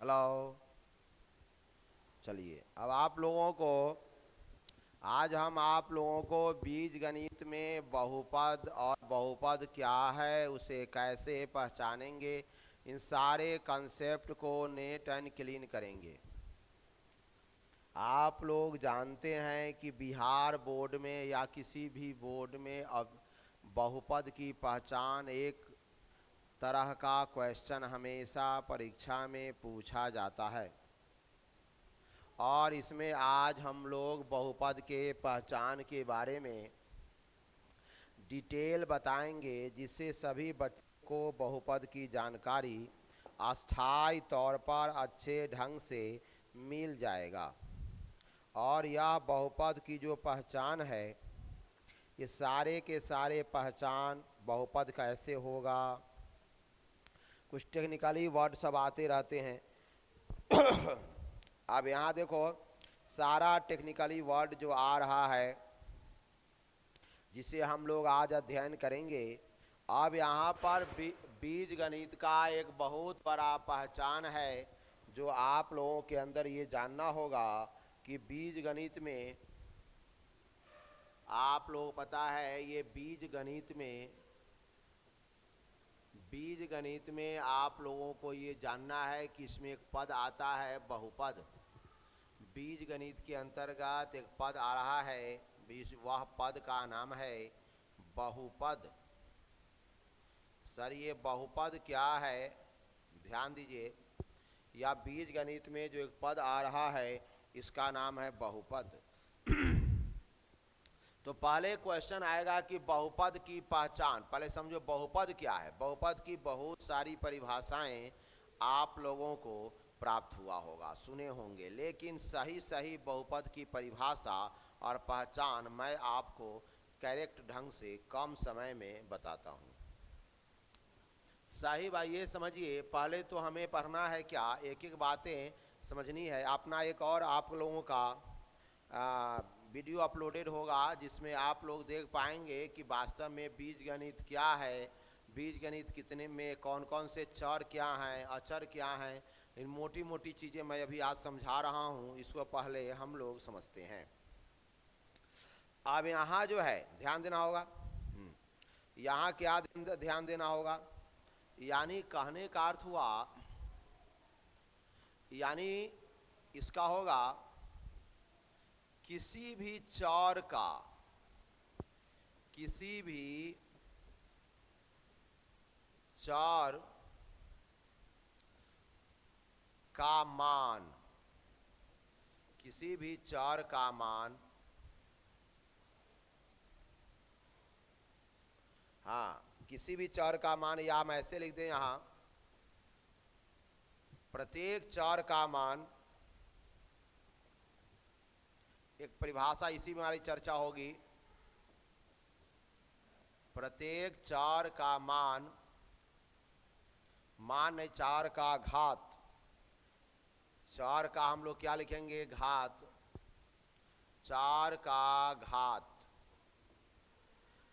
Hello. चलिए, अब आज हम आप लोगों को बीज गणित में बहुपद और बहुपद क्या है, उसे कैसे पहचानेंगे, इन सारे कंसेप्ट को नेट एंड क्लीन करेंगे। आप लोग जानते हैं कि बिहार बोर्ड में या किसी भी बोर्ड में अब बहुपद की पहचान एक तरह का क्वेश्चन हमेशा परीक्षा में पूछा जाता है, और इसमें आज हम लोग बहुपद के पहचान के बारे में डिटेल बताएंगे, जिससे सभी बच्चों को बहुपद की जानकारी अस्थायी तौर पर अच्छे ढंग से मिल जाएगा। और यह बहुपद की जो पहचान है, ये सारे के सारे पहचान बहुपद कैसे होगा, कुछ टेक्निकली वर्ड सब आते रहते हैं। अब यहाँ देखो, सारा टेक्निकली वर्ड जो आ रहा है जिसे हम लोग आज अध्ययन करेंगे। अब यहाँ पर बीज गणित का एक बहुत बड़ा पहचान है जो आप लोगों के अंदर ये जानना होगा कि बीज गणित में आप लोग पता है, ये बीज गणित में आप लोगों को ये जानना है कि इसमें एक पद आता है बहुपद। बीज गणित के अंतर्गत एक पद आ रहा है, वह पद का नाम है बहुपद। सर, ये बहुपद क्या है, ध्यान दीजिए। या बीज गणित में जो एक पद आ रहा है, इसका नाम है बहुपद। तो पहले क्वेश्चन आएगा कि बहुपद की पहचान। पहले समझो बहुपद क्या है। बहुपद की बहुत सारी परिभाषाएं आप लोगों को प्राप्त हुआ होगा, सुने होंगे, लेकिन सही बहुपद की परिभाषा और पहचान मैं आपको करेक्ट ढंग से कम समय में बताता हूँ। सही भाई, ये समझिए, पहले तो हमें पढ़ना है क्या, एक एक बातें समझनी है। अपना एक और आप लोगों का वीडियो अपलोडेड होगा, जिसमें आप लोग देख पाएंगे कि वास्तव में बीज गणित क्या है, बीज गणित कितने में कौन कौन से चर क्या हैं, अचर क्या हैं। इन मोटी मोटी चीज़ें मैं अभी आज समझा रहा हूँ, इसको पहले हम लोग समझते हैं। अब यहाँ जो है ध्यान देना होगा, यहाँ क्या ध्यान देना होगा, यानी कहने का अर्थ हुआ, यानी इसका होगा किसी भी चर का, किसी भी चर का मान, किसी भी चर का मान, हाँ, किसी भी चर का मान, या हम ऐसे लिख दें यहाँ, प्रत्येक चर का मान, एक परिभाषा इसी में हमारी चर्चा होगी, प्रत्येक चर का मान, मान नहीं, चार का घात, चार का हम लोग क्या लिखेंगे, घात, चार का घात,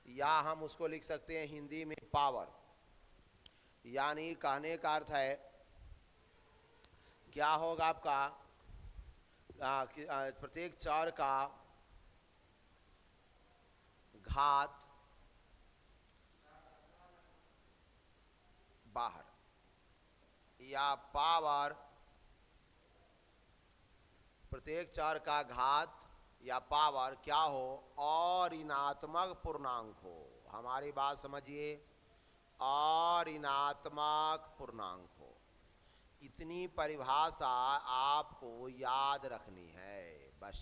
या हम उसको लिख सकते हैं हिंदी में पावर। यानी कहने का अर्थ है क्या होगा आपका, प्रत्येक चर का घात बाहर, या पावर, प्रत्येक चर का घात या पावर क्या हो, और ऋणात्मक पूर्णांक हो। हमारी बात समझिए, और ऋणात्मक पूर्णांक हो। इतनी परिभाषा आपको याद रखनी है बस।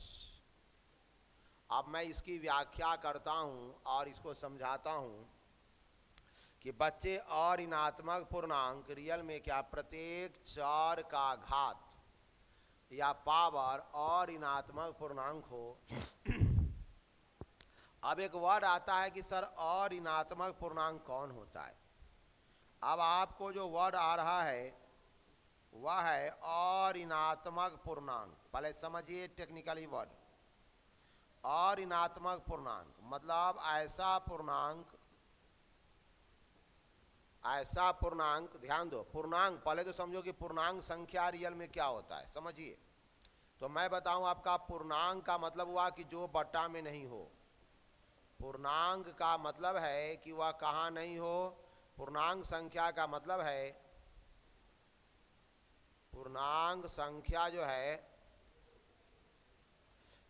अब मैं इसकी व्याख्या करता हूं और इसको समझाता हूं कि बच्चे, और ऋणात्मक पूर्णांक रियल में क्या, प्रत्येक चर का घात या पावर और ऋणात्मक पूर्णांक हो। अब एक वर्ड आता है कि सर और ऋणात्मक पूर्णांक कौन होता है। अब आपको जो वर्ड आ रहा है वह है और ऋणात्मक पूर्णांक। पहले समझिए टेक्निकली वर्ड, और ऋणात्मक पूर्णांक मतलब ऐसा पूर्णांक ऐसा पूर्णांक, ध्यान दो, पूर्णांक पहले तो समझो कि पूर्णांक संख्या रियल में क्या होता है, समझिए। तो मैं बताऊं आपका, पूर्णांक का मतलब हुआ कि जो बट्टा में नहीं हो। पूर्णांक का मतलब है कि वह कहाँ नहीं हो। पूर्णांक संख्या का मतलब है, पूर्णांक संख्या जो है,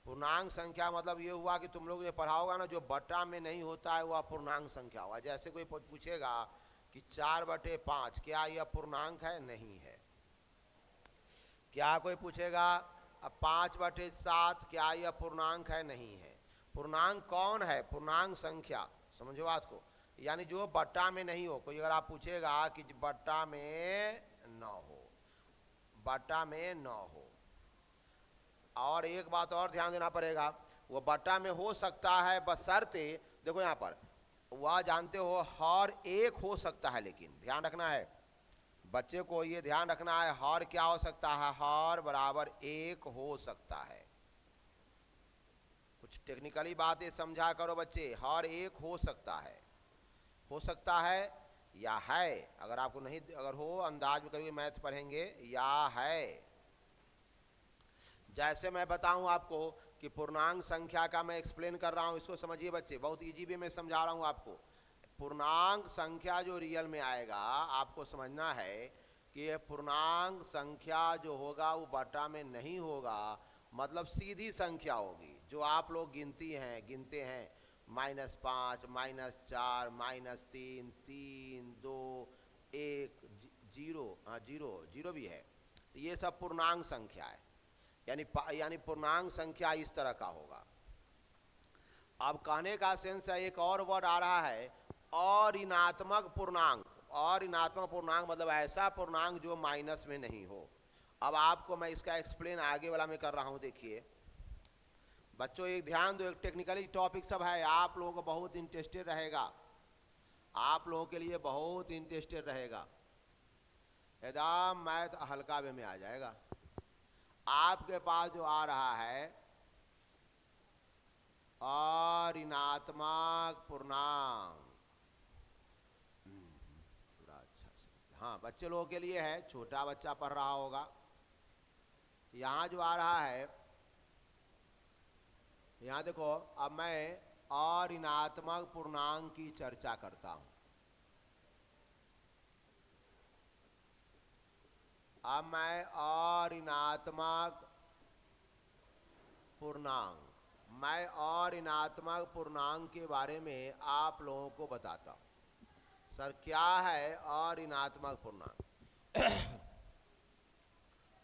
पूर्णांक संख्या मतलब ये हुआ कि तुम लोग ये पढ़ा होगा ना, जो बट्टा में नहीं होता है वह पूर्णांक संख्या हुआ। जैसे कोई पूछेगा कि 4/5 क्या यह पूर्णांक है? नहीं है। क्या कोई पूछेगा 5/7 क्या यह पूर्णांक है? नहीं है। पूर्णांक कौन है? पूर्णांक संख्या, समझो बात को, यानी जो बट्टा में नहीं हो। कोई अगर आप पूछेगा कि बट्टा में न हो, बट्टा में न हो। और एक बात और ध्यान देना पड़ेगा, वो बट्टा में हो सकता है बशर्ते, देखो यहाँ पर वह जानते हो हर एक हो सकता है, लेकिन ध्यान रखना है बच्चे को, ये ध्यान रखना है हर क्या हो सकता है? हर बराबर एक हो सकता है। कुछ टेक्निकली बातें समझा करो बच्चे। हर एक हो सकता है, हो सकता है या है। अगर आपको नहीं, अगर हो अंदाज में कभी मैथ पढ़ेंगे, या है। जैसे मैं बताऊं आपको कि पूर्णांक संख्या का मैं एक्सप्लेन कर रहा हूं, इसको समझिए बच्चे, बहुत इजी वे में समझा रहा हूं आपको। पूर्णांक संख्या जो रियल में आएगा, आपको समझना है कि ये पूर्णांक संख्या जो होगा वो बटा में नहीं होगा, मतलब सीधी संख्या होगी जो आप लोग गिनते हैं, -5, -4, -3, 3, 2, 1, 0, हाँ जीरो, जीरो भी है। तो ये सब पूर्णांक संख्या है, यानी पूर्णांक संख्या इस तरह का होगा। अब कहने का सेंस है, एक और वर्ड आ रहा है, अऋणात्मक पूर्णांक। अऋणात्मक पूर्णांक मतलब ऐसा पूर्णांक जो माइनस में नहीं हो। अब आपको मैं इसका एक्सप्लेन आगे वाला में कर रहा हूं। देखिए बच्चों, एक ध्यान दो, एक टेक्निकली टॉपिक सब है, आप लोगों को बहुत इंटरेस्टेड रहेगा, आप लोगों के लिए बहुत इंटरेस्टेड रहेगा, एकदम मैथ हल्का वे में आ जाएगा। आपके पास जो आ रहा है अऋणात्मक पूर्णांक, थोड़ा अच्छा से, हाँ बच्चे लोगों के लिए है, छोटा बच्चा पढ़ रहा होगा। यहाँ जो आ रहा है, यहाँ देखो, अब मैं अऋणात्मक पूर्णांक की चर्चा करता हूँ। अब मैं अऋणात्मक पूर्णांक, मैं अऋणात्मक पूर्णांक के बारे में आप लोगों को बताता हूँ। सर क्या है अऋणात्मक पूर्णांक?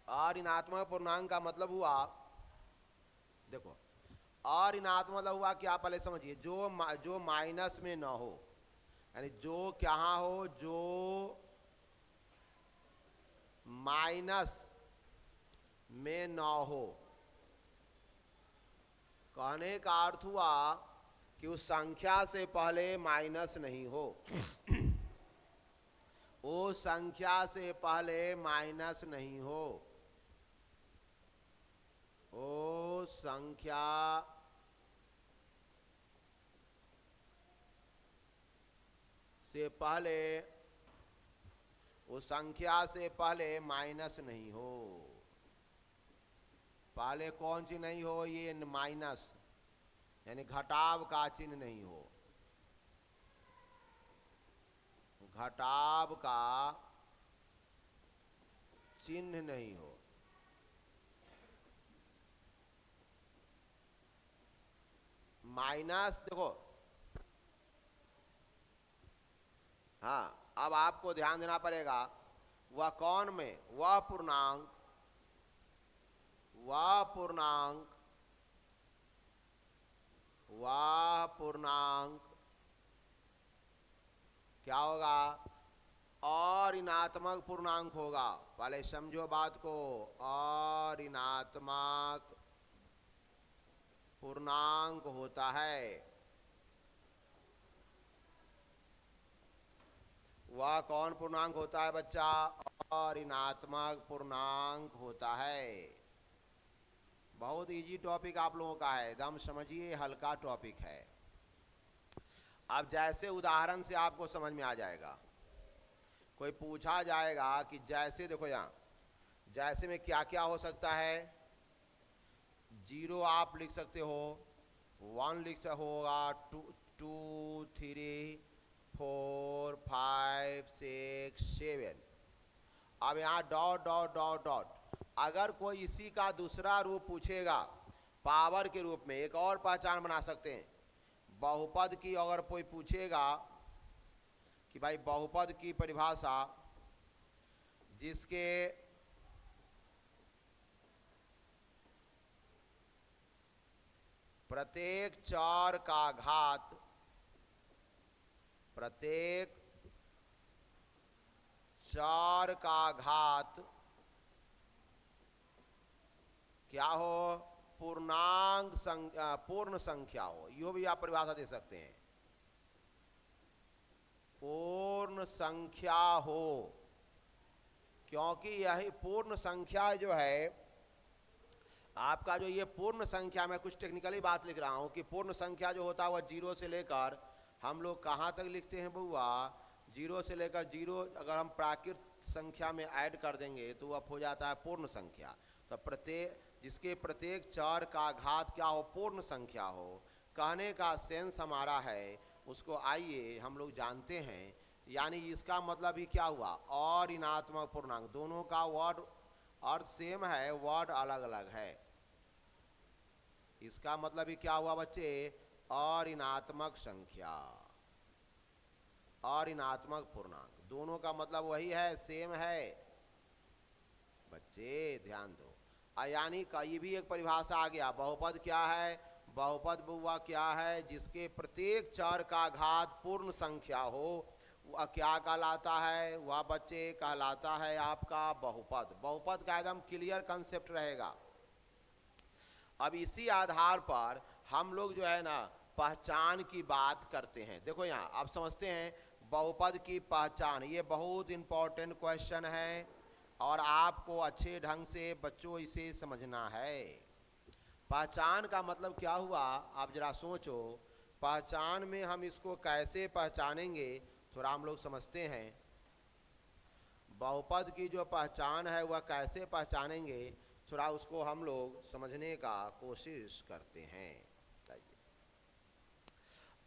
अऋणात्मक पूर्णांक का मतलब हुआ, देखो अऋणात्मक मतलब हुआ कि आप पहले समझिए, जो माइनस में ना हो, यानी जो क्या हो, जो माइनस में ना हो। कहने का अर्थ हुआ कि उस संख्या से पहले माइनस नहीं हो, उस संख्या से पहले माइनस नहीं हो, उस संख्या से पहले, उस संख्या से पहले माइनस नहीं हो। पहले कौन सी नहीं हो? ये माइनस, यानी घटाव का चिन्ह नहीं हो, घटाव का चिन्ह नहीं हो। माइनस देखो, हाँ अब आपको ध्यान देना पड़ेगा, वह कौन में? वह पूर्णांक, वह पूर्णांक, वह पूर्णांक क्या होगा? अऋणात्मक पूर्णांक होगा। पहले समझो बात को, अऋणात्मक पूर्णांक होता है। वह कौन पूर्णांक होता है बच्चा? अऋणात्मक पूर्णांक होता है। बहुत इजी टॉपिक आप लोगों का है, एकदम समझिए, हल्का टॉपिक है। अब जैसे उदाहरण से आपको समझ में आ जाएगा। कोई पूछा जाएगा कि जैसे देखो यहाँ, जैसे में क्या क्या हो सकता है, 0 आप लिख सकते हो, 1 लिख सकते होगा, 2 3 4 5 6 7। अब यहाँ डॉट डॉट डॉट डॉट। अगर कोई इसी का दूसरा रूप पूछेगा पावर के रूप में, एक और पहचान बना सकते हैं। बहुपद की अगर कोई पूछेगा कि भाई बहुपद की परिभाषा, जिसके प्रत्येक चर का घात, प्रत्येक चर का घात क्या हो, पूर्णांक संख्या, पूर्ण संख्या हो। यो भी आप परिभाषा दे सकते हैं, पूर्ण संख्या हो। क्योंकि यही पूर्ण संख्या जो है आपका, जो ये पूर्ण संख्या, में कुछ टेक्निकली बात लिख रहा हूं कि पूर्ण संख्या जो होता है वह 0 से लेकर, हम लोग कहाँ तक लिखते हैं बुआ, 0 से लेकर 0, अगर हम प्राकृत संख्या में ऐड कर देंगे तो वह हो जाता है पूर्ण संख्या। तो प्रत्येक, जिसके प्रत्येक चर का घात क्या हो, पूर्ण संख्या हो। कहने का सेंस हमारा है, उसको आइए हम लोग जानते हैं। यानी इसका मतलब ही क्या हुआ, और ऋणात्मक पूर्णांक, दोनों का वर्ड अर्थ सेम है, वर्ड अलग अलग है। इसका मतलब ही क्या हुआ बच्चे, अऋणात्मक संख्या, अऋणात्मक पूर्णांक, दोनों का मतलब वही है, सेम है। बच्चे ध्यान दो। यानी कहीं भी एक परिभाषा आ गया। बहुपद क्या है, बहुपद बुआ क्या है, जिसके प्रत्येक चर का घात पूर्ण संख्या हो, वह क्या कहलाता है, वह बच्चे कहलाता है आपका बहुपद। बहुपद का एकदम क्लियर कंसेप्ट रहेगा। अब इसी आधार पर हम लोग जो है ना पहचान की बात करते हैं। देखो यहाँ आप समझते हैं बहुपद की पहचान, ये बहुत इंपॉर्टेंट क्वेश्चन है और आपको अच्छे ढंग से बच्चों इसे समझना है। पहचान का मतलब क्या हुआ, आप जरा सोचो। पहचान में हम इसको कैसे पहचानेंगे, थोड़ा हम लोग समझते हैं। बहुपद की जो पहचान है वह कैसे पहचानेंगे, थोड़ा उसको हम लोग समझने का कोशिश करते हैं।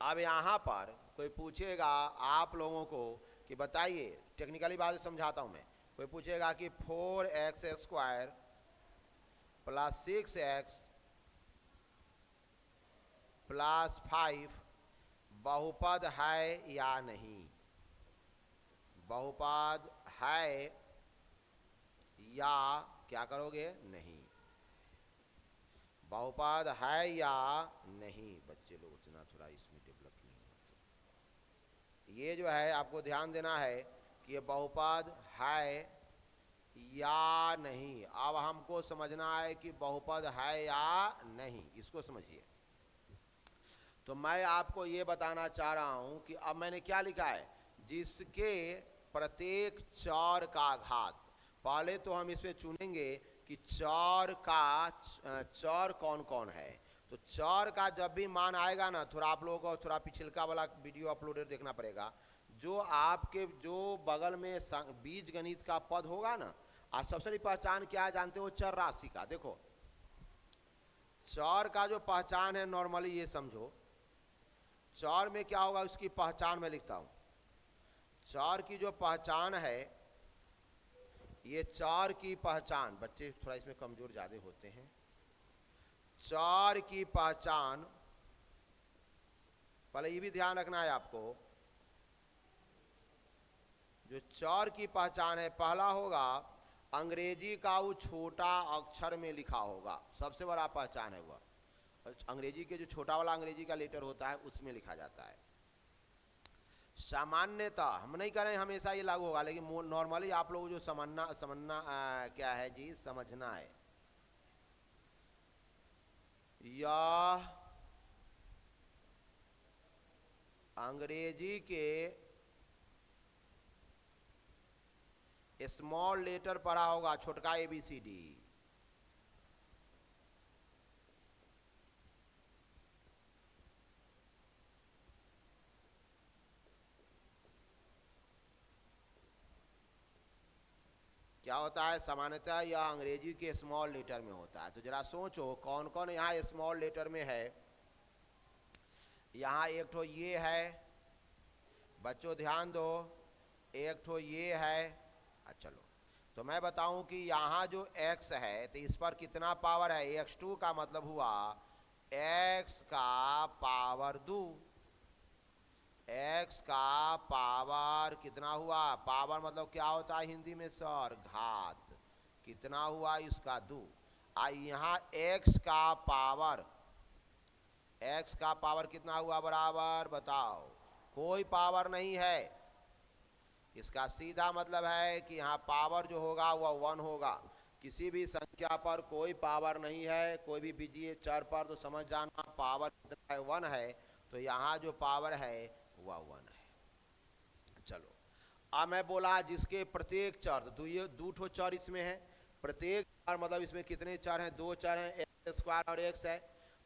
अब यहाँ पर कोई पूछेगा आप लोगों को कि बताइए, टेक्निकली बात समझाता हूँ मैं। कोई पूछेगा कि 4x² + 6x + 5 बहुपद है या नहीं, बहुपद है या क्या करोगे, नहीं, बहुपद है या नहीं। बच्चे लोग उतना थोड़ा इसमें डेवलप नहीं होते। ये जो है आपको ध्यान देना है कि ये बहुपद है या नहीं। अब हमको समझना है कि बहुपद है या नहीं, इसको समझिए। तो मैं आपको ये बताना चाह रहा हूं कि अब मैंने क्या लिखा है, जिसके प्रत्येक चर का घात। पहले तो हम इसमें चुनेंगे कि चर का, चर कौन कौन है। तो चर का जब भी मान आएगा ना, थोड़ा आप लोगों को थोड़ा पिछलका वाला वीडियो अपलोडेड देखना पड़ेगा। जो आपके जो बगल में बीज गणित का पद होगा ना, और सबसे बड़ी पहचान क्या है जानते हो, चर राशि का। देखो चर का जो पहचान है नॉर्मली ये समझो, चर में क्या होगा उसकी पहचान मैं लिखता हूं। चर की जो पहचान है, ये चर की पहचान, बच्चे थोड़ा इसमें कमजोर ज्यादा होते हैं। चर की पहचान, पहले ये भी ध्यान रखना है आपको, जो चर की पहचान है पहला होगा अंग्रेजी का वो छोटा अक्षर में लिखा होगा, सबसे बड़ा पहचान है वह। अंग्रेजी के जो छोटा वाला अंग्रेजी का लेटर होता है उसमें लिखा जाता है। सामान्यतः हम नहीं कह रहे हैं हमेशा ये लागू होगा, लेकिन नॉर्मली आप लोग जो समझना क्या है जी, समझना है। यह अंग्रेजी के स्मॉल लेटर पढ़ा होगा, छोटका ABCD। क्या होता है, सामान्यतः यह अंग्रेजी के स्मॉल लेटर में होता है। तो जरा सोचो कौन कौन यहाँ स्मॉल लेटर में है। यहाँ एक ठो ये है, बच्चों ध्यान दो, एक ठो ये है। चलो तो मैं बताऊं कि यहाँ जो x है तो इस पर कितना पावर है, x2 का मतलब हुआ x का पावर 2। x का पावर कितना हुआ, पावर मतलब क्या होता है हिंदी में सर, घात। कितना हुआ इसका 2। यहाँ x का पावर, x का पावर कितना हुआ बराबर, बताओ, कोई पावर नहीं है। इसका सीधा मतलब है कि यहाँ पावर जो होगा वह 1 होगा। किसी भी संख्या पर कोई पावर नहीं है, कोई भी बीजीय चर पर, तो समझ जाना पावर कितना है, 1 है। तो यहाँ जो पावर है वह 1 है। चलो अब मैं बोला जिसके प्रत्येक चर, दो ठो चर इसमें है, प्रत्येक चर मतलब इसमें कितने चर हैं, 2 चर हैं, एक्स स्क्वायर और एक्स है।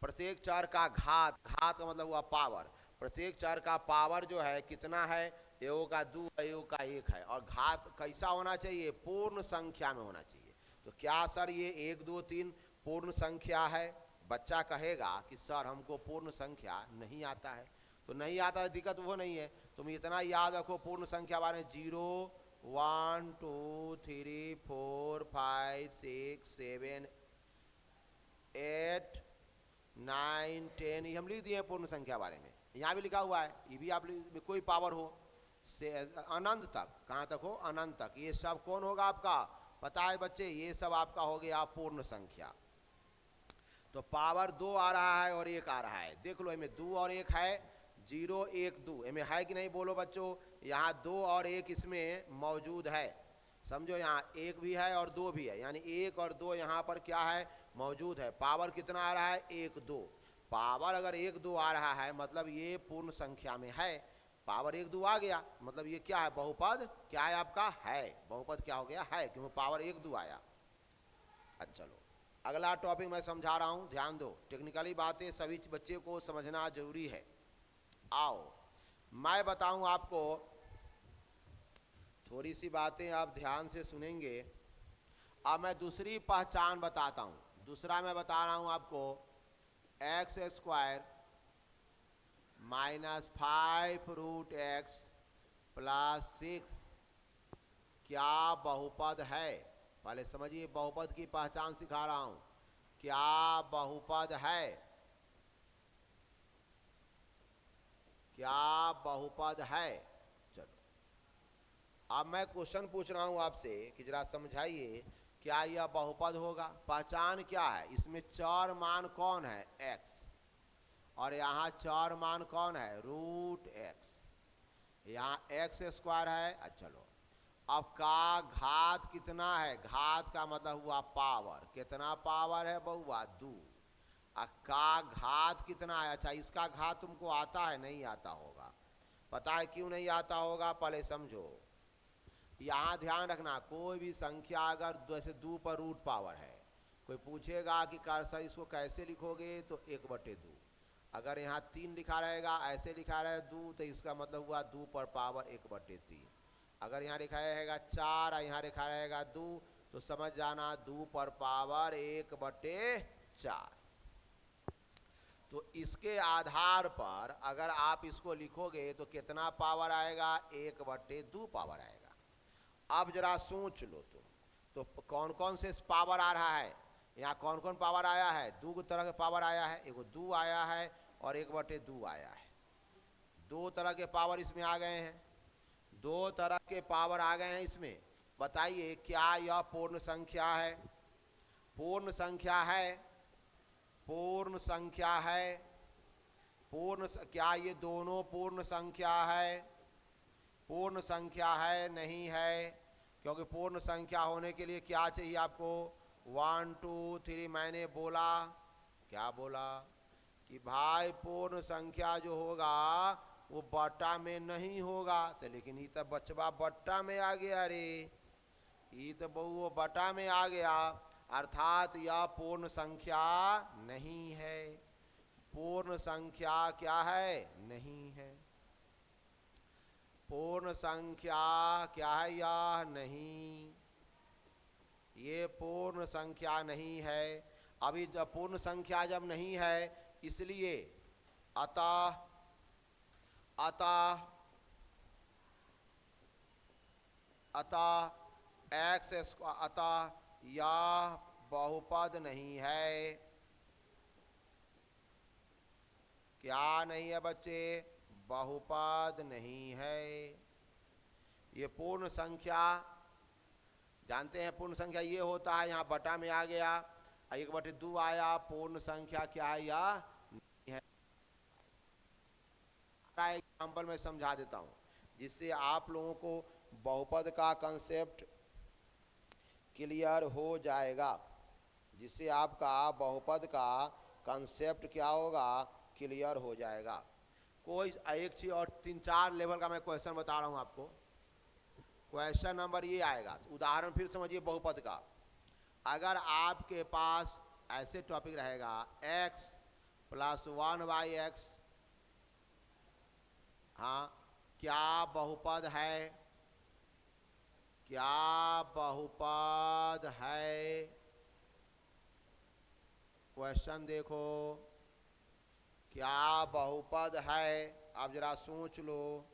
प्रत्येक चर का घात, घात का मतलब हुआ पावर, प्रत्येक चर का पावर जो है कितना है, एओ का 2 एओ का 1 है। और घात कैसा होना चाहिए, पूर्ण संख्या में होना चाहिए। तो क्या सर ये 1 2 3 पूर्ण संख्या है? बच्चा कहेगा कि सर हमको पूर्ण संख्या नहीं आता है। तो नहीं आता है, दिक्कत वो नहीं है, तुम इतना याद रखो पूर्ण संख्या बारे, 0 1 2 3 4 5 6 7 8 9 10, ये हम लिख दिए पूर्ण संख्या बारे में। यहाँ भी लिखा हुआ है, ये भी आप कोई पावर हो से अनंत तक, कहाँ तक हो, अनंत तक। ये सब कौन होगा आपका, पता है बच्चे, ये सब आपका हो गया पूर्ण संख्या। तो पावर 2 आ रहा है और 1 आ रहा है, देख लो इनमें 2 और 1 है, 0 1 2 इनमें है कि नहीं, बोलो बच्चों। यहाँ 2 और 1 इसमें मौजूद है, समझो, यहाँ 1 भी है और 2 भी है, यानी 1 और 2 यहाँ पर क्या है, मौजूद है। पावर कितना आ रहा है, 1 2। पावर अगर 1 2 आ रहा है मतलब ये पूर्ण संख्या में है। पावर 1 2 आ गया मतलब ये क्या है, बहुपद क्या है आपका, है। बहुपद क्या हो गया, है, क्योंकि पावर 1 2 आया। अच्छा चलो अगला टॉपिक मैं समझा रहा हूँ, ध्यान दो, टेक्निकली बातें सभी बच्चे को समझना जरूरी है। आओ मैं बताऊं आपको, थोड़ी सी बातें आप ध्यान से सुनेंगे। अब मैं दूसरी पहचान बताता हूं। दूसरा मैं बता रहा हूं आपको, एक्स स्क्वायर -5√x + 6 क्या बहुपद है? पहले समझिए, बहुपद की पहचान सिखा रहा हूं, क्या बहुपद है, क्या बहुपद है। चलो अब मैं क्वेश्चन पूछ रहा हूं आपसे कि जरा समझाइए, क्या यह बहुपद होगा? पहचान क्या है, इसमें चार मान कौन है, x, और यहाँ चार मान कौन है, √x, यहाँ x स्क्वायर है। चलो अब का घात कितना है, घात का मतलब हुआ पावर, कितना पावर है बहुआ, 2। का घात कितना है, अच्छा इसका घात तुमको आता है, नहीं आता होगा, पता है क्यों नहीं आता होगा, पहले समझो। यहाँ ध्यान रखना, कोई भी संख्या अगर जैसे 2 पर रूट पावर है, कोई पूछेगा कि सर इसको कैसे लिखोगे, तो 1/2। अगर यहाँ 3 लिखा रहेगा, ऐसे लिखा रहे 2, तो इसका मतलब हुआ 2 पर पावर 1/3। अगर यहाँ लिखा रहेगा 4 और यहाँ लिखा रहेगा 2, तो समझ जाना 2 पर पावर 1/4। तो इसके आधार पर अगर आप इसको लिखोगे तो कितना पावर आएगा, 1/2 पावर आएगा। अब जरा सोच लो तुम, तो कौन कौन से पावर आ रहा है, यहाँ कौन कौन पावर आया है, 2 तरह के पावर आया है, एगो 2 आया है और 1/2 आया है। 2 तरह के पावर इसमें आ गए हैं, 2 तरह के पावर आ गए हैं इसमें। बताइए क्या यह पूर्ण संख्या है? पूर्ण संख्या है, पूर्ण संख्या है, क्या ये दोनों पूर्ण संख्या है? पूर्ण संख्या है, नहीं है, क्योंकि पूर्ण संख्या होने के लिए क्या चाहिए आपको, 1 2 3। मैंने बोला, क्या बोला, कि भाई पूर्ण संख्या जो होगा वो बट्टा में नहीं होगा। तो लेकिन ये तो बचवा बट्टा में आ गया रे, ये तो बहु बट्टा में आ गया, अर्थात यह पूर्ण संख्या नहीं है। पूर्ण संख्या क्या है, नहीं है। पूर्ण संख्या क्या है, यह नहीं। ये पूर्ण संख्या नहीं है। अभी जब पूर्ण संख्या जब नहीं है, इसलिए अतः अतः अतः एक्स स्क्वायर, अतः यह बहुपद नहीं है। क्या नहीं है बच्चे? बहुपद नहीं है। ये पूर्ण संख्या, जानते हैं पूर्ण संख्या ये होता है, यहाँ बटा में आ गया, 1/2 आया, पूर्ण संख्या क्या है या नहीं है। एग्जाम्पल में समझा देता हूँ जिससे आप लोगों को बहुपद का कंसेप्ट क्लियर हो जाएगा, जिससे आपका बहुपद का कंसेप्ट क्या होगा, क्लियर हो जाएगा। कोई एक चीज और 3-4 लेवल का मैं क्वेश्चन बता रहा हूं आपको। क्वेश्चन नंबर ये आएगा, उदाहरण फिर समझिए बहुपद का। अगर आपके पास ऐसे टॉपिक रहेगा x + 1/x, हाँ, क्या बहुपद है? क्या बहुपद है? क्वेश्चन देखो, क्या बहुपद है? अब जरा सोच लो,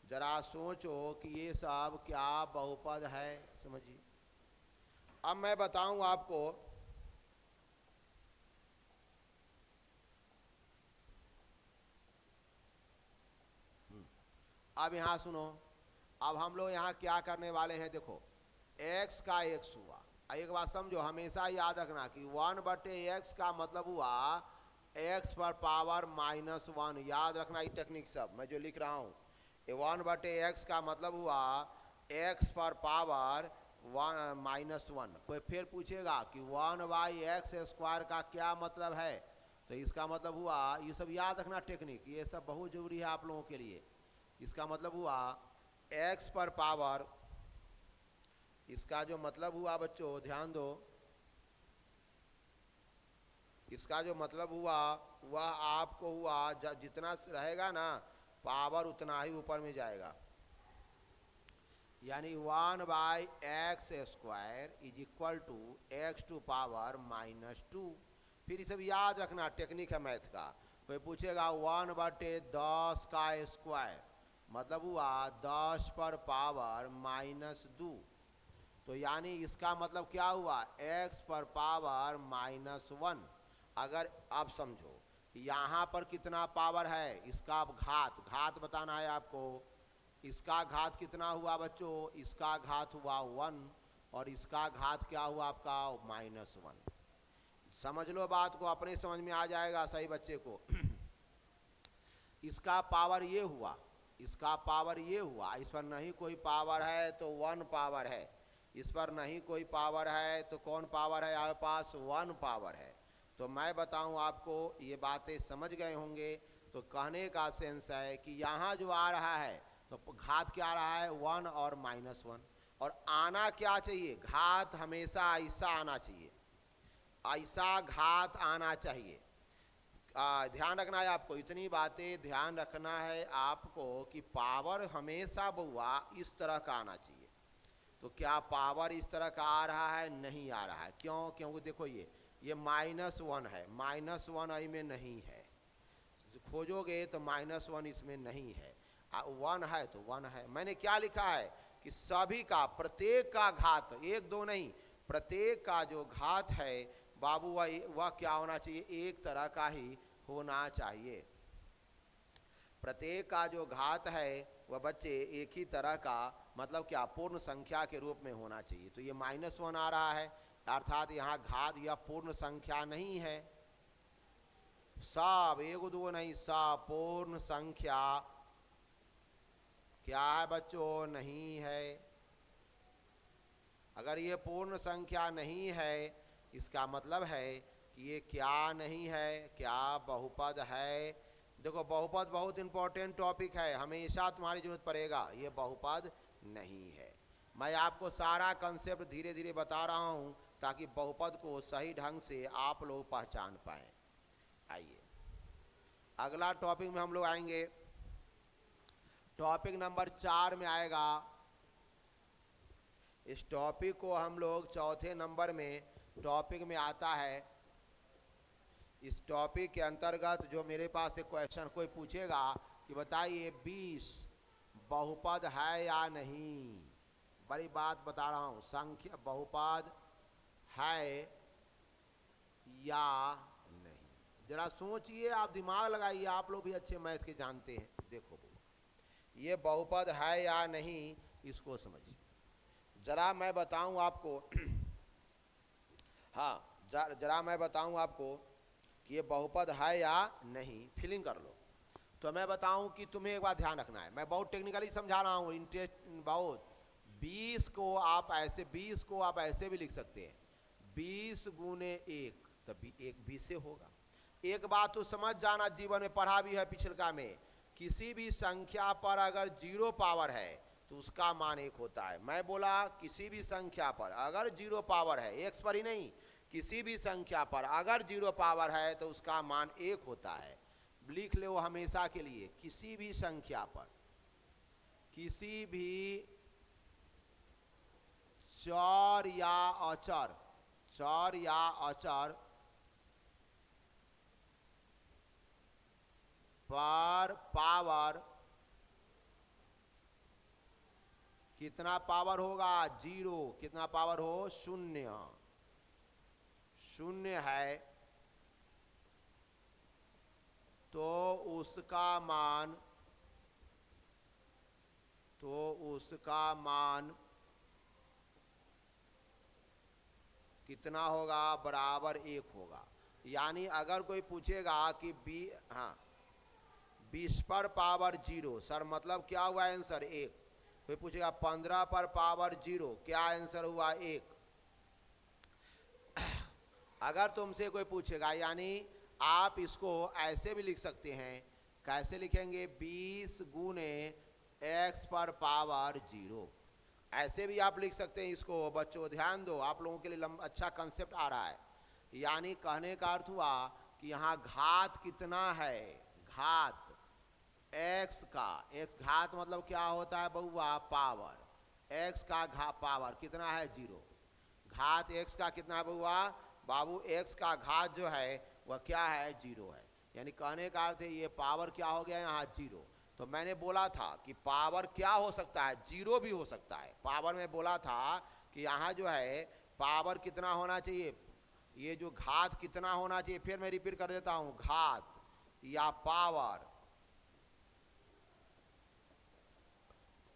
जरा सोचो कि ये सब क्या बहुपद है, समझिए। अब मैं बताऊं आपको, अब यहां सुनो। अब हम लोग यहाँ क्या करने वाले हैं, देखो x का x हुआ। एक बात समझो, हमेशा याद रखना कि 1/x का मतलब हुआ x पर पावर -1। याद रखना ये टेक्निक सब मैं जो लिख रहा हूँ। 1/x का मतलब हुआ x पर पावर -1। कोई फिर पूछेगा कि 1/x² का क्या मतलब है, तो इसका मतलब हुआ, ये सब याद रखना टेक्निक, ये सब बहुत जरूरी है आप लोगों के लिए। इसका मतलब हुआ x पर पावर, इसका जो मतलब हुआ बच्चों ध्यान दो, इसका जो मतलब हुआ वह आपको हुआ जितना रहेगा ना पावर उतना ही ऊपर में जाएगा। यानी 1/x² = x⁻²। फिर ये सब याद रखना, टेक्निक है मैथ का। कोई पूछेगा 1/10 का स्क्वायर मतलब हुआ 10 पर पावर -2। तो यानी इसका मतलब क्या हुआ, x पर पावर -1। अगर आप समझो यहाँ पर कितना पावर है, इसका घात बताना है आपको। इसका घात कितना हुआ बच्चों, इसका घात हुआ 1 और इसका घात क्या हुआ आपका -1। समझ लो बात को, अपने समझ में आ जाएगा सही बच्चे को। इसका पावर ये हुआ, इसका पावर ये हुआ, इस पर नहीं कोई पावर है तो 1 पावर है, इस पर नहीं कोई पावर है तो कौन पावर है आपके पास, 1 पावर है। तो मैं बताऊं आपको, ये बातें समझ गए होंगे। तो कहने का सेंस है कि यहाँ जो आ रहा है तो घात क्या आ रहा है, 1 और -1। और आना क्या चाहिए, घात हमेशा ऐसा आना चाहिए, ऐसा घात आना चाहिए। ध्यान रखना है आपको, इतनी बातें ध्यान रखना है आपको कि पावर हमेशा बुआ इस तरह का आना चाहिए। तो क्या पावर इस तरह का आ रहा है, नहीं आ रहा है। क्यों? क्योंकि देखो ये -1 है, -1 आई में नहीं है, खोजोगे तो -1 इसमें नहीं है, 1 है तो 1 है। मैंने क्या लिखा है कि सभी का, प्रत्येक का घात, 1-2 नहीं, प्रत्येक का जो घात है बाबू वह क्या होना चाहिए, एक तरह का ही होना चाहिए। प्रत्येक का जो घात है वह बच्चे एक ही तरह का, मतलब क्या, पूर्ण संख्या के रूप में होना चाहिए। तो ये -1 आ रहा है, अर्थात यहाँ घात या पूर्ण संख्या नहीं है। सब 1-2 नहीं, सब पूर्ण संख्या क्या है बच्चों, नहीं है। अगर ये पूर्ण संख्या नहीं है, इसका मतलब है कि ये क्या नहीं है, क्या बहुपद है। देखो बहुपद बहुत इंपॉर्टेंट टॉपिक है, हमेशा तुम्हारी जरूरत पड़ेगा। ये बहुपद नहीं है। मैं आपको सारा कंसेप्ट धीरे धीरे बता रहा हूँ ताकि बहुपद को सही ढंग से आप लोग पहचान पाए। आइए अगला टॉपिक में हम लोग आएंगे। टॉपिक नंबर 4 में आएगा इस टॉपिक को हम लोग चौथे नंबर में टॉपिक में आता है। इस टॉपिक के अंतर्गत जो मेरे पास एक क्वेश्चन कोई पूछेगा कि बताइए 20 बहुपद है या नहीं, बड़ी बात बता रहा हूँ, संख्या बहुपद है या नहीं। जरा सोचिए, आप दिमाग लगाइए, आप लोग भी अच्छे मैथ के जानते हैं। देखो ये बहुपद है या नहीं, इसको समझिए। जरा मैं बताऊं आपको हाँ, जरा मैं बताऊं आपको कि ये बहुपद है या नहीं, फीलिंग कर लो। तो मैं बताऊं कि तुम्हें एक बात ध्यान रखना है, मैं बहुत टेक्निकली समझा रहा हूँ, इंटरेस्ट बहुत। 20 को आप ऐसे भी लिख सकते हैं, 20 गुने 1, तब 1 20 से होगा। एक बात तो समझ जाना, जीवन में पढ़ा भी है पिछलका में, किसी भी संख्या पर अगर 0 पावर है तो उसका मान 1 होता है। मैं बोला किसी भी संख्या पर अगर 0 पावर है, एक्स पर ही नहीं, किसी भी संख्या पर अगर 0 पावर है तो उसका मान 1 होता है। लिख लो हमेशा के लिए, किसी भी संख्या पर, किसी भी चर या अचर पर पावर कितना पावर होगा, 0। कितना पावर हो, 0 है तो उसका मान कितना होगा, बराबर 1 होगा। यानी अगर कोई पूछेगा कि 20 पर पावर 0, सर मतलब क्या हुआ आंसर 1। कोई पूछेगा 15 पर पावर 0, क्या आंसर हुआ 1। अगर तुमसे कोई पूछेगा, यानी आप इसको ऐसे भी लिख सकते हैं, कैसे लिखेंगे, 20 गुने x पर पावर 0, ऐसे भी आप लिख सकते हैं इसको। बच्चों ध्यान दो, आप लोगों के लिए अच्छा कंसेप्ट आ रहा है। यानी कहने का अर्थ हुआ कि यहाँ घात कितना है, घात x का, x घात मतलब क्या होता है बउआ, पावर। x का पावर कितना है, 0। घात x का कितना है बउआ, बाबू x का घात जो है वह क्या है, 0 है। यानी कहने का अर्थ है ये पावर क्या हो गया यहाँ, 0। तो मैंने बोला था कि पावर क्या हो सकता है, 0 भी हो सकता है। पावर में बोला था कि यहाँ जो है पावर कितना होना चाहिए, ये जो घात कितना होना चाहिए, फिर मैं रिपीट कर देता हूँ, घात या पावर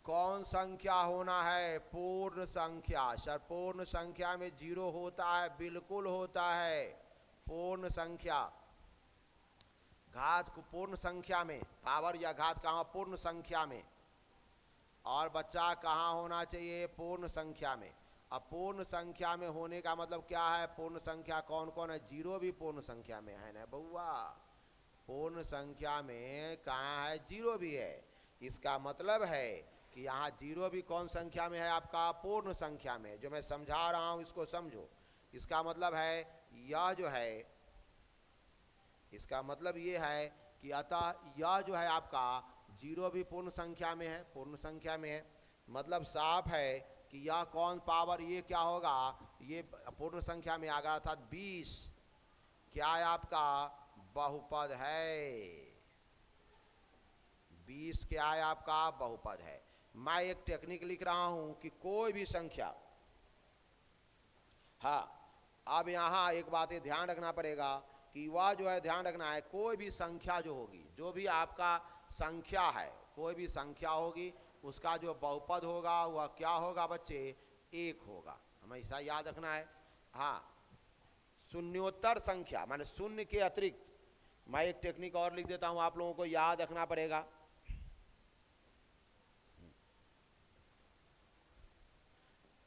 कौन संख्या होना है, पूर्ण संख्या। सर पूर्ण संख्या में 0 होता है, बिल्कुल होता है। पूर्ण संख्या, घात को पूर्ण संख्या में, पावर या घात कहाँ, पूर्ण संख्या में। और बच्चा कहाँ होना चाहिए, पूर्ण संख्या में। अब पूर्ण संख्या में होने का मतलब क्या है, पूर्ण संख्या कौन कौन है, 0 भी पूर्ण संख्या में है ना बउआ। पूर्ण संख्या में कहाँ है, 0 भी है। इसका मतलब है कि यहाँ 0 भी कौन संख्या में है, आपका पूर्ण संख्या में। जो मैं समझा रहा हूँ इसको समझो। इसका मतलब है यह जो है, इसका मतलब ये है कि अतः यह जो है आपका 0 भी पूर्ण संख्या में है, पूर्ण संख्या में है। मतलब साफ है कि यह कौन पावर, ये क्या होगा, ये पूर्ण संख्या में आ गया, अर्थात 20 क्या है आपका, बहुपद है। 20 क्या है आपका, बहुपद है। मैं एक टेक्निक लिख रहा हूं कि कोई भी संख्या, अब यहां एक बात ध्यान रखना पड़ेगा कि वह जो है ध्यान रखना है, कोई भी संख्या जो होगी, जो भी आपका संख्या है, कोई भी संख्या होगी, उसका जो बहुपद होगा वह क्या होगा बच्चे, 1 होगा। हमेशा याद रखना है। शून्योत्तर संख्या माने शून्य के अतिरिक्त, मैं एक टेक्निक और लिख देता हूं, आप लोगों को याद रखना पड़ेगा।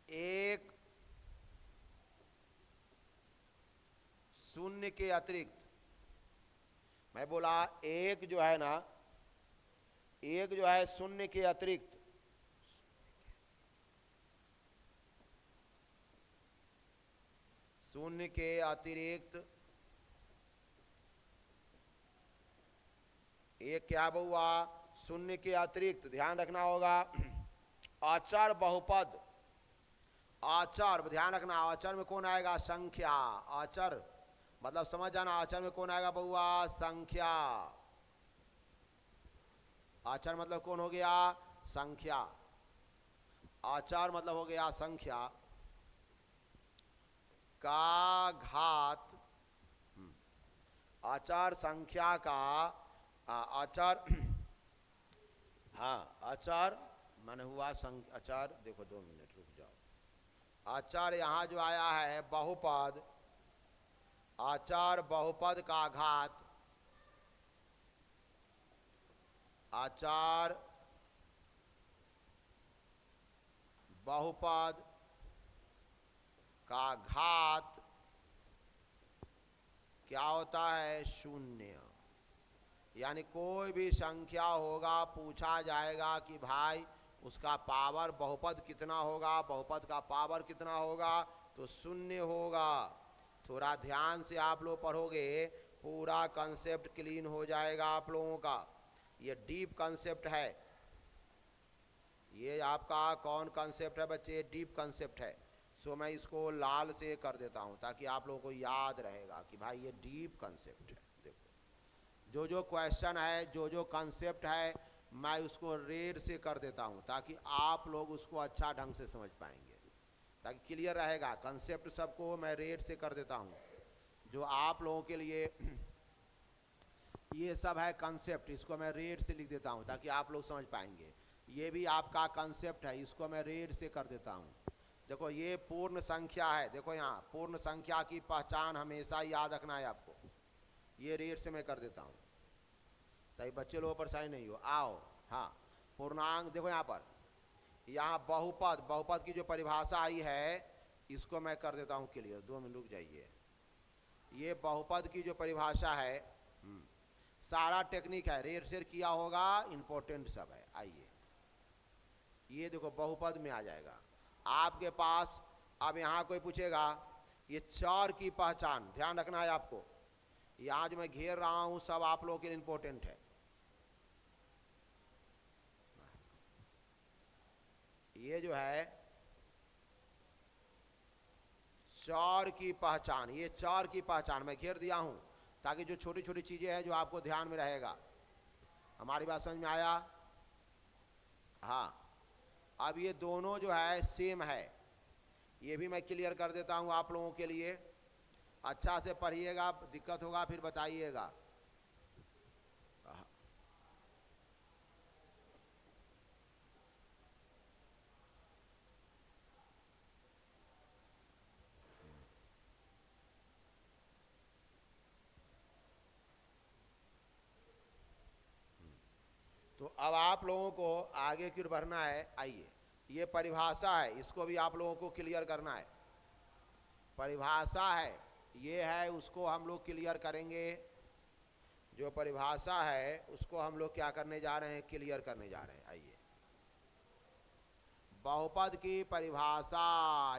एक शून्य के अतिरिक्त, मैं बोला एक जो है ना, एक जो है शून्य के अतिरिक्त, शून्य के अतिरिक्त एक क्या बहुआ, शून्य के अतिरिक्त ध्यान रखना होगा, अचर बहुपद। आचर, ध्यान रखना, आचर में कौन आएगा? संख्या। आचर मतलब समझ जाना, आचर में कौन आएगा बउआ? संख्या। आचर मतलब कौन हो गया? संख्या। आचर मतलब हो गया संख्या का घात। आचर संख्या का आचर हाँ, आचर माने हुआ आचर, देखो 2 मिनट रुक जाओ। आचर यहाँ जो आया है बहुपद, आचर बहुपद का घात, आचर बहुपद का घात क्या होता है? शून्य। यानी कोई भी संख्या होगा, पूछा जाएगा कि भाई उसका पावर बहुपद कितना होगा, बहुपद का पावर कितना होगा, तो शून्य होगा। थोड़ा ध्यान से आप लोग पढ़ोगे, पूरा कंसेप्ट क्लीन हो जाएगा आप लोगों का। ये डीप कंसेप्ट है, ये आपका कौन कंसेप्ट है बच्चे? डीप कंसेप्ट है। सो मैं इसको लाल से कर देता हूं ताकि आप लोगों को याद रहेगा कि भाई ये डीप कंसेप्ट है। देखो जो क्वेश्चन है, जो कंसेप्ट है, मैं उसको रेड से कर देता हूं ताकि आप लोग उसको अच्छा ढंग से समझ पाएंगे, ताकि क्लियर रहेगा। कंसेप्ट सबको मैं रेड से कर देता हूं जो आप लोगों के लिए ये सब है कंसेप्ट, इसको मैं रेड से लिख देता हूं ताकि आप लोग समझ पाएंगे। ये भी आपका कंसेप्ट है, इसको मैं रेड से कर देता हूं। देखो ये पूर्ण संख्या है, देखो यहाँ पूर्ण संख्या की पहचान हमेशा याद रखना है आपको। ये रेड से मैं कर देता हूँ ताकि बच्चे लोगों परेशानी नहीं हो। आओ, हाँ, पूर्णांक देखो यहाँ पर, यहाँ बहुपद, बहुपद की जो परिभाषा आई है इसको मैं कर देता हूँ क्लियर। 2 मिनट रुक जाइए। ये बहुपद की जो परिभाषा है, सारा टेक्निक है, रेड से किया होगा, इंपॉर्टेंट सब है। आइए, ये देखो बहुपद में आ जाएगा आपके पास। अब यहाँ कोई पूछेगा ये 4 की पहचान, ध्यान रखना है आपको। यहाँ जो मैं घेर रहा हूं सब आप लोगों के लिए इंपॉर्टेंट है। ये जो है 4 की पहचान, ये 4 की पहचान मैं घेर दिया हूं ताकि जो छोटी छोटी चीजें हैं जो आपको ध्यान में रहेगा। हमारी बात समझ में आया? हाँ, अब ये दोनों जो है सेम है, ये भी मैं क्लियर कर देता हूं आप लोगों के लिए। अच्छा से पढ़िएगा, दिक्कत होगा फिर बताइएगा। तो अब आप लोगों को आगे की ओर बढ़ना है। आइए, ये परिभाषा है, इसको भी आप लोगों को क्लियर करना है। परिभाषा है, ये है, उसको हम लोग क्लियर करेंगे। जो परिभाषा है उसको हम लोग क्या करने जा रहे हैं? क्लियर करने जा रहे हैं। आइए, बहुपद की परिभाषा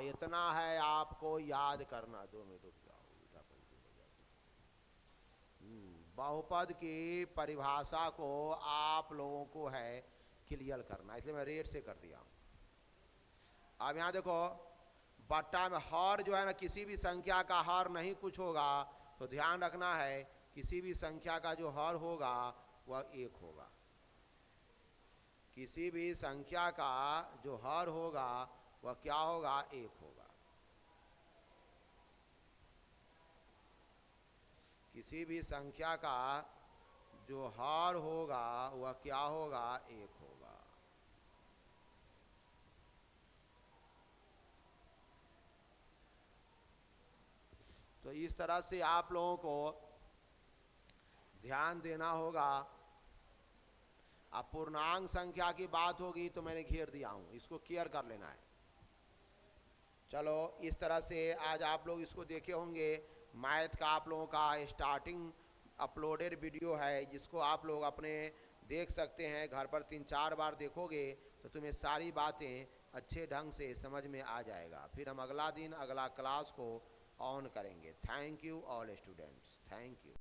इतना है आपको याद करना। 2 मिनट रुक जाओ, उल्टापंथी हो जाती। बहुपद की परिभाषा को आप लोगों को है क्लियर करना, इसलिए मैं रेड से कर दिया हूं। अब यहाँ देखो, बट्टा में हर जो है ना, किसी भी संख्या का हर नहीं कुछ होगा, तो ध्यान रखना है किसी भी संख्या का जो हर होगा वह 1 होगा। किसी भी संख्या का जो हर होगा वह क्या होगा? 1 होगा। किसी भी संख्या का जो हर होगा वह क्या होगा? 1 होगा। तो इस तरह से आप लोगों को ध्यान देना होगा। अब पूर्णांक संख्या की बात होगी तो मैंने घेर दिया हूं, इसको क्लियर कर लेना है। चलो, इस तरह से आज आप लोग इसको देखे होंगे। मैथ का आप लोगों का स्टार्टिंग अपलोडेड वीडियो है, जिसको आप लोग अपने देख सकते हैं। घर पर 3-4 बार देखोगे तो तुम्हें सारी बातें अच्छे ढंग से समझ में आ जाएगा। फिर हम अगला दिन अगला क्लास को ऑन करेंगे। Thank you all students, thank you.